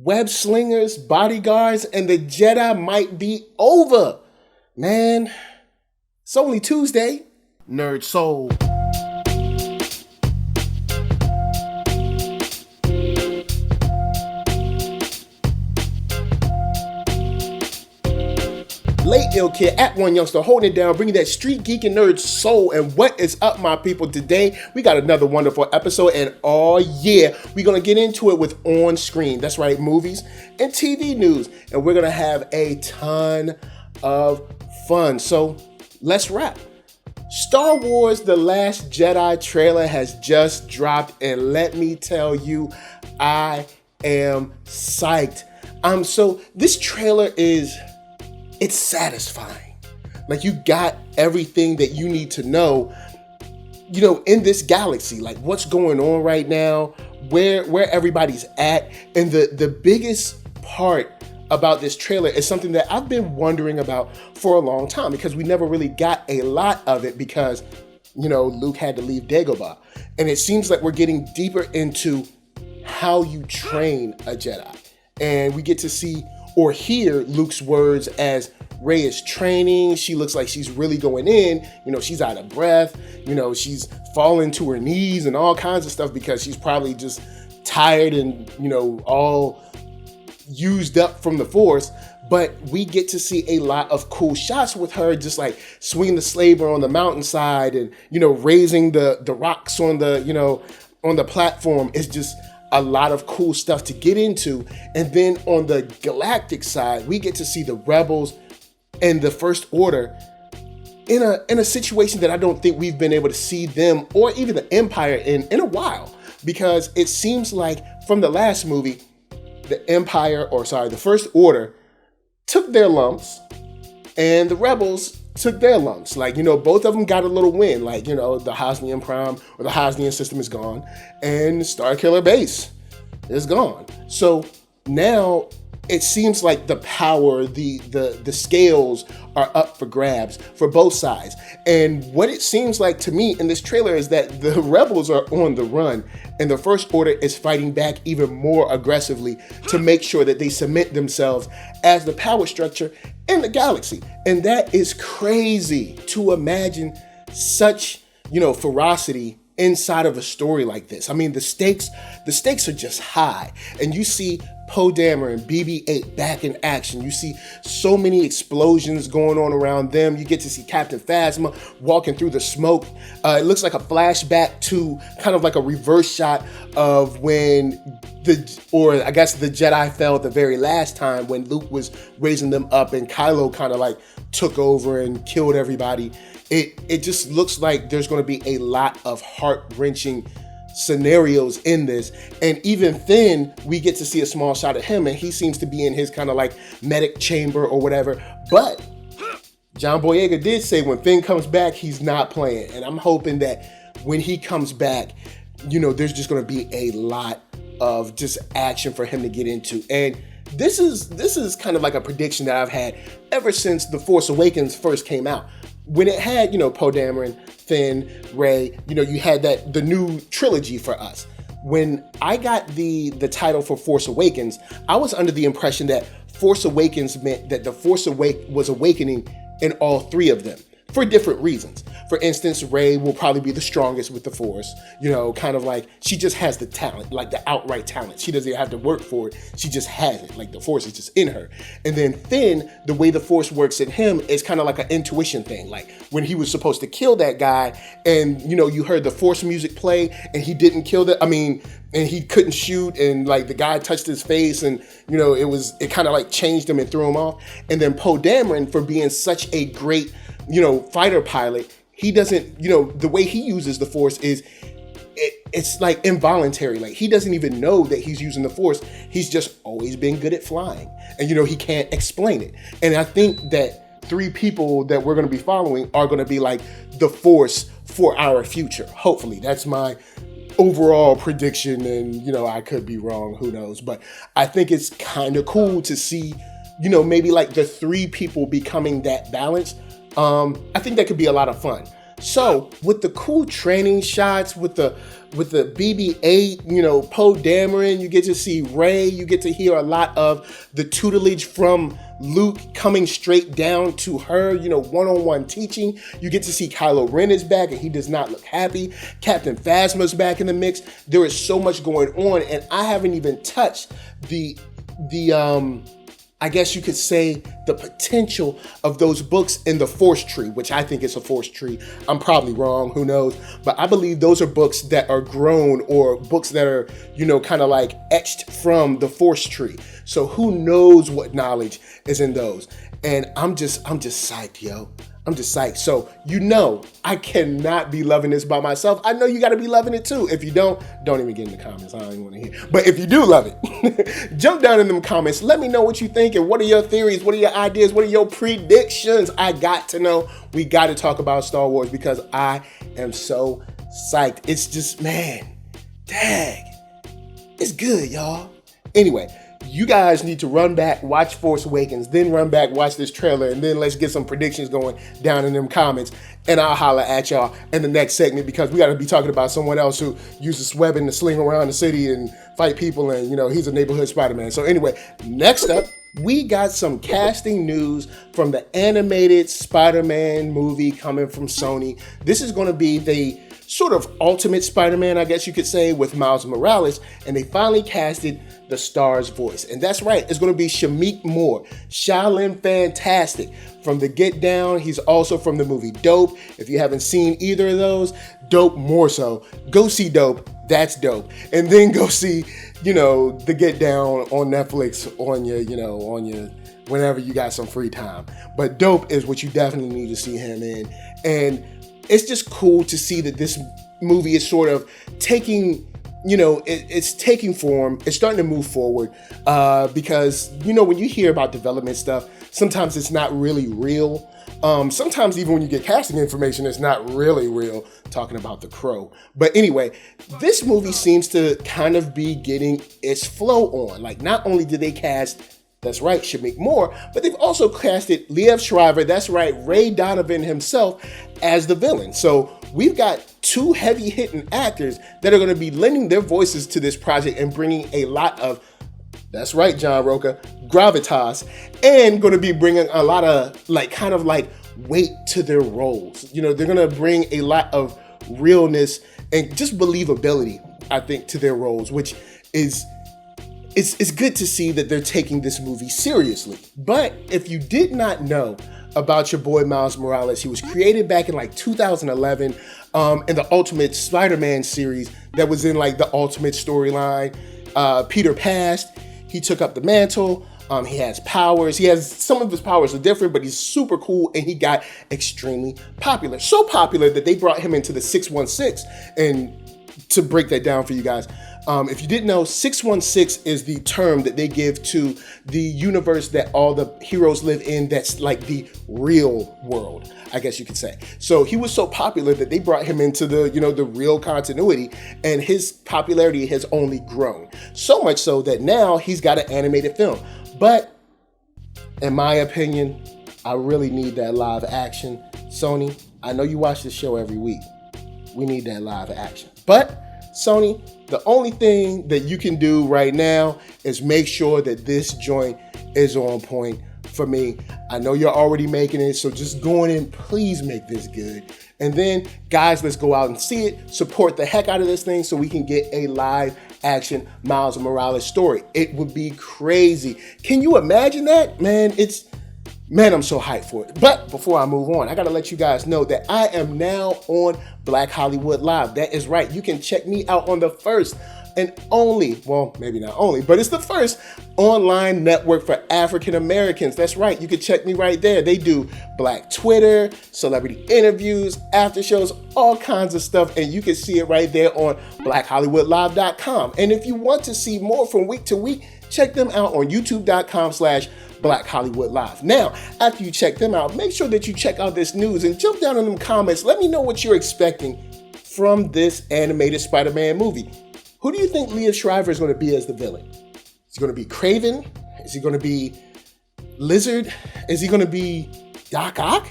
web slingers, bodyguards, and the Jedi might be over. Man, it's only Tuesday. NERDSoul. Late Ill Kid at OneYoungsta holding it down, bringing that StreetGeek and NERDSoul. And what is up, my people? Today, we got another wonderful episode. And oh yeah, we're going to get into it with on-screen. That's right, movies and TV news. And we're going to have a ton of fun. So let's wrap. Star Wars The Last Jedi trailer has just dropped. And let me tell you, I am psyched. So this trailer it's satisfying. Like, you got everything that you need to know, in this galaxy, like what's going on right now, where everybody's at. And the biggest part about this trailer is something that I've been wondering about for a long time, because we never really got a lot of it because, Luke had to leave Dagobah. And it seems like we're getting deeper into how you train a Jedi. And we get to see or hear Luke's words as Rey is training. She looks like she's really going in. She's out of breath. She's falling to her knees and all kinds of stuff because she's probably just tired and, all used up from the Force. But we get to see a lot of cool shots with her just like swinging the slaver on the mountainside and, raising the rocks on the platform. It's just a lot of cool stuff to get into. And then on the galactic side, we get to see the Rebels and the First Order in a situation that I don't think we've been able to see them or even the Empire in a while. Because it seems like from the last movie, the First Order took their lumps and the Rebels took their lumps. Like, both of them got a little win. Like, the Hosnian Prime or the Hosnian system is gone and Starkiller Base is gone. So now it seems like the power, the scales are up for grabs for both sides. And what it seems like to me in this trailer is that the Rebels are on the run and the First Order is fighting back even more aggressively to make sure that they cement themselves as the power structure in the galaxy. And that is crazy to imagine such, ferocity inside of a story like this. I mean, the stakes are just high. And you see Poe Dameron and BB-8 back in action. You see so many explosions going on around them. You get to see Captain Phasma walking through the smoke. It looks like a flashback to kind of like a reverse shot of when the Jedi fell the very last time when Luke was raising them up and Kylo kind of like took over and killed everybody. It just looks like there's going to be a lot of heart-wrenching scenarios in this. And even then, we get to see a small shot of him and he seems to be in his kind of like medic chamber or whatever. But John Boyega did say when Finn comes back, he's not playing. And I'm hoping that when he comes back, there's just going to be a lot of just action for him to get into. And this is kind of like a prediction that I've had ever since The Force Awakens first came out. When it had, Poe Dameron, Finn, Rey, you had the new trilogy for us. When I got the title for Force Awakens, I was under the impression that Force Awakens meant that the Force was awakening in all three of them for different reasons. For instance, Rey will probably be the strongest with the Force, kind of like she just has the talent, like the outright talent. She doesn't have to work for it. She just has it. Like the Force is just in her. And then Finn, the way the Force works in him is kind of like an intuition thing. Like when he was supposed to kill that guy and, you heard the Force music play and he didn't kill and he couldn't shoot and like the guy touched his face and, it kind of like changed him and threw him off. And then Poe Dameron, for being such a great, fighter pilot, he doesn't, the way he uses the Force is it's like involuntary. Like he doesn't even know that he's using the Force. He's just always been good at flying and, he can't explain it. And I think that three people that we're going to be following are going to be like the Force for our future. Hopefully that's my overall prediction. And, I could be wrong, who knows, but I think it's kind of cool to see, maybe like the three people becoming that balance. I think that could be a lot of fun. So with the cool training shots, with the BB-8, you know, Poe Dameron, you get to see Rey, you get to hear a lot of the tutelage from Luke coming straight down to her, you know, one-on-one teaching. You get to see Kylo Ren is back and he does not look happy. Captain Phasma's back in the mix. There is so much going on, and I haven't even touched the I guess you could say the potential of those books in the Force tree, which I think is a Force tree. I'm probably wrong, who knows? But I believe those are books that are grown, or books that are, you know, kind of like etched from the Force tree. So who knows what knowledge is in those? And I'm just psyched, yo. I'm just psyched. So, you know, I cannot be loving this by myself. I know you got to be loving it too. If you don't even get in the comments. I don't even want to hear. But if you do love it, jump down in them comments. Let me know what you think and what are your theories? What are your ideas? What are your predictions? I got to know. We got to talk about Star Wars because I am so psyched. It's just, man, dang. It's good, y'all. Anyway, you guys need to run back, watch Force Awakens, then run back, watch this trailer, and then let's get some predictions going down in them comments. And I'll holler at y'all in the next segment because we got to be talking about someone else who uses webbing to sling around the city and fight people, and, you know, he's a neighborhood Spider-Man. So anyway, next up, we got some casting news from the animated Spider-Man movie coming from Sony. This is going to be the sort of ultimate Spider-Man, I guess you could say, with Miles Morales, and they finally casted the star's voice. And that's right, it's going to be Shameik Moore, Shaolin Fantastic from The Get Down. He's also from the movie Dope. If you haven't seen either of those, Dope more so, go see Dope. That's dope. And then go see, you know, The Get Down on Netflix on your whenever you got some free time. But Dope is what you definitely need to see him in. And it's just cool to see that this movie is sort of taking, you know, it's taking form. It's starting to move forward because, you know, when you hear about development stuff, sometimes it's not really real. Sometimes even when you get casting information, it's not really real, talking about The Crow. But anyway, this movie seems to kind of be getting its flow on. Like, not only did they cast, that's right, Shameik Moore, but they've also casted Liev Schreiber, that's right, Ray Donovan himself, as the villain. So we've got two heavy-hitting actors that are going to be lending their voices to this project and bringing a lot of, that's right, John Roca, gravitas, and going to be bringing a lot of, like, kind of like weight to their roles. You know, they're going to bring a lot of realness and just believability, I think, to their roles, which is, it's good to see that they're taking this movie seriously. But if you did not know about your boy Miles Morales, he was created back in like 2011 in the Ultimate Spider-Man series that was in like the Ultimate storyline. Peter passed, he took up the mantle, he has powers, some of his powers are different, but he's super cool and he got extremely popular. So popular that they brought him into the 616. And to break that down for you guys, if you didn't know, 616 is the term that they give to the universe that all the heroes live in, that's like the real world, I guess you could say. So he was so popular that they brought him into the, you know, the real continuity, and his popularity has only grown. So much so that now he's got an animated film. But in my opinion, I really need that live action. Sony, I know you watch this show every week. We need that live action. But Sony, the only thing that you can do right now is make sure that this joint is on point for me. I know you're already making it, so just go in and please make this good. And then, guys, let's go out and see it, support the heck out of this thing so we can get a live action Miles Morales story. It would be crazy. Can you imagine that? Man, I'm so hyped for it. But before I move on, I gotta let you guys know that I am now on Black Hollywood Live. That is right. You can check me out on the first and only, well, maybe not only, but it's the first online network for African Americans. That's right. You can check me right there. They do Black Twitter, celebrity interviews, after shows, all kinds of stuff. And you can see it right there on blackhollywoodlive.com. And if you want to see more from week to week, check them out on youtube.com/Black Hollywood Live. Now, after you check them out, make sure that you check out this news and jump down in them comments. Let me know what you're expecting from this animated Spider-Man movie. Who do you think Liev Schreiber is going to be as the villain? Is he going to be Kraven? Is he going to be Lizard? Is he going to be Doc Ock?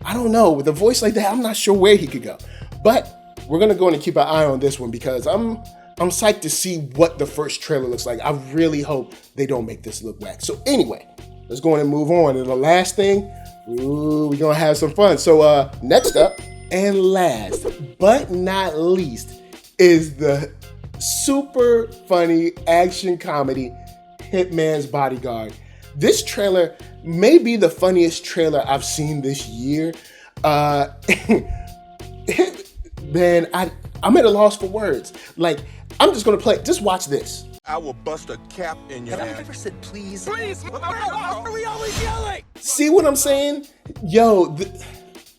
I don't know, with a voice like that, I'm not sure where he could go. But we're gonna go in and keep an eye on this one because I'm psyched to see what the first trailer looks like. I really hope they don't make this look whack. So anyway, let's go on and move on. And the last thing, we're gonna have some fun. So next up and last but not least is the super funny action comedy Hitman's Bodyguard. This trailer may be the funniest trailer I've seen this year. Man, I'm at a loss for words. Like, I'm just gonna just watch this. I will bust a cap in your Have ass. I ever said please? Please, why are we always yelling? See what I'm saying? Yo,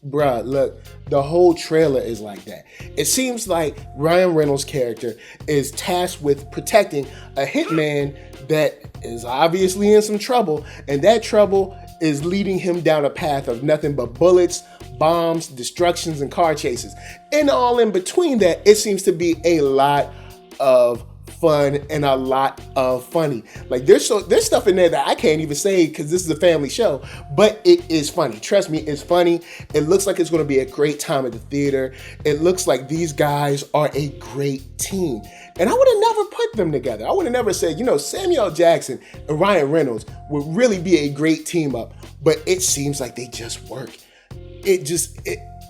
bruh, look, the whole trailer is like that. It seems like Ryan Reynolds' character is tasked with protecting a hitman that is obviously in some trouble, and that trouble is leading him down a path of nothing but bullets, bombs, destructions, and car chases. And all in between that, it seems to be a lot of fun and a lot of funny. Like there's stuff in there that I can't even say because this is a family show, but it is funny. Trust me, it's funny. It looks like it's going to be a great time at the theater. It looks like these guys are a great team. And I would have never put them together. I would have never said, Samuel L. Jackson and Ryan Reynolds would really be a great team up, but it seems like they just work.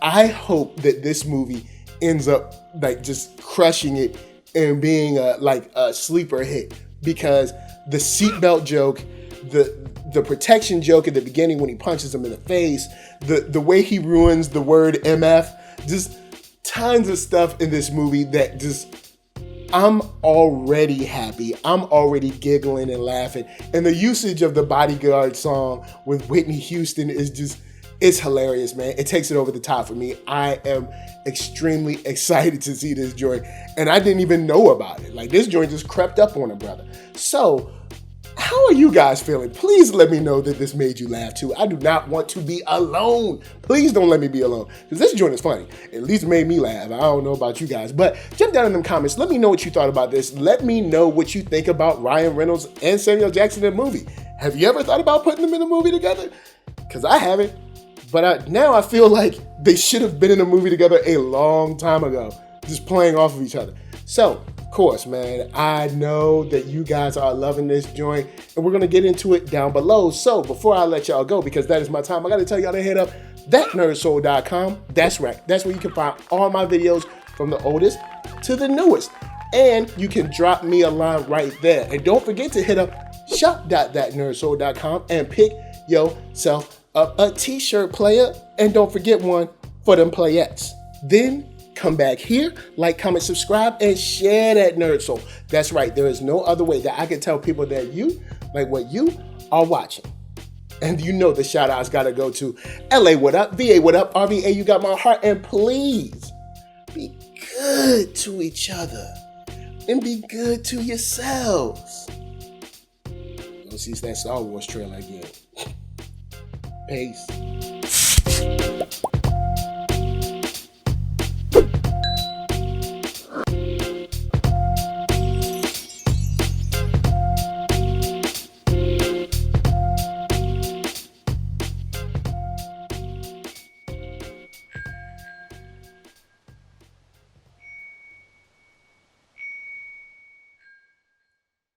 I hope that this movie ends up like just crushing it and being a sleeper hit, because the seatbelt joke, the protection joke at the beginning when he punches him in the face, the way he ruins the word MF, just tons of stuff in this movie that just, I'm already happy. I'm already giggling and laughing. And the usage of the Bodyguard song with Whitney Houston is just, it's hilarious, man. It takes it over the top for me. I am extremely excited to see this joint, and I didn't even know about it. Like, this joint just crept up on a brother. So, how are you guys feeling? Please let me know that this made you laugh too. I do not want to be alone. Please don't let me be alone, because this joint is funny. At least it made me laugh. I don't know about you guys, but jump down in them comments. Let me know what you thought about this. Let me know what you think about Ryan Reynolds and Samuel Jackson in the movie. Have you ever thought about putting them in a movie together? Because I haven't. But now I feel like they should have been in a movie together a long time ago, just playing off of each other. So, of course, man, I know that you guys are loving this joint, and we're going to get into it down below. So, before I let y'all go, because that is my time, I got to tell y'all to hit up ThatNERDSoul.com. That's right. That's where you can find all my videos from the oldest to the newest. And you can drop me a line right there. And don't forget to hit up shop.thatnerdsoul.com and pick yourself up a t-shirt, player, and don't forget one for them playettes. Then come back here, like, comment, subscribe, and share that Nerd Soul. That's right, there is no other way that I can tell people that you like what you are watching. And the shout outs gotta go to LA, what up? VA, what up? RVA, you got my heart. And please be good to each other and be good to yourselves. Go see that Star Wars trailer again. Peace.